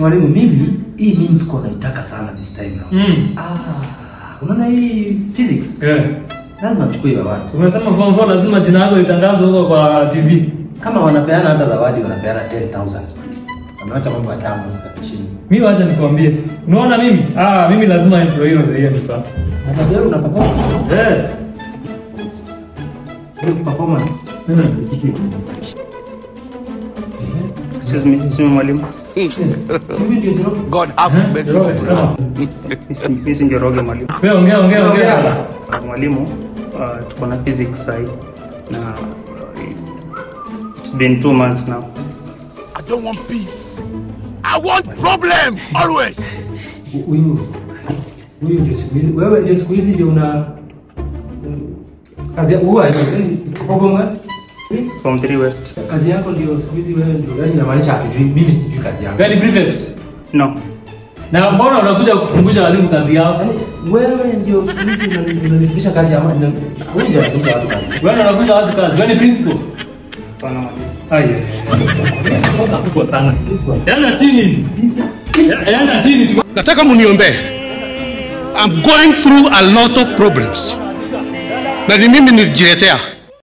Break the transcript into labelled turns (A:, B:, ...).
A: Mwalimu mimi hii means kwa naitaka sana this time now. Unaona hii physics? Lazima chukue award.
B: Umesema form 4 lazima jina lako litangazwe huko kwa TV.
A: Kama wanapeana hata zawadi wanapeana 10,000. Wameacha mambo ya tamu chini.
B: Mimi wacha nikwambie. Unaona mimi? Mimi lazima employee of the year nipa.
A: Hata wewe una performance? Performance.
C: Excuse me, sio mwalimu.
D: God have mercy.
C: Mimi ndio roga mwalimu.
B: Wewe ongea.
C: Mwalimu, tuko na physics side na it's been 2 months now.
D: I don't want peace. I want problems always.
A: Wewe ndio siku hizi ndio una kazi huwa ni
C: From 3 West.
A: Kazi yako ndio siku hizi wewe ndio yani inamaanisha hatujui, mimi sijui kazi yangu.
B: Gani prefect?
C: No.
B: Na mbona unakuja kukumbusha walimu kazi yao?
A: Yaani wewe ndio siku hizi unanifundisha kazi ya wewe ndio unafundisha watu kazi.
B: Wewe unafundisha watu kazi. Wewe ni principal.
C: Pana mwalimu.
B: Kubwa sana. Yana chini.
E: Nataka muniombee. I'm going through a lot of problems. Na ni mimi nijiletea.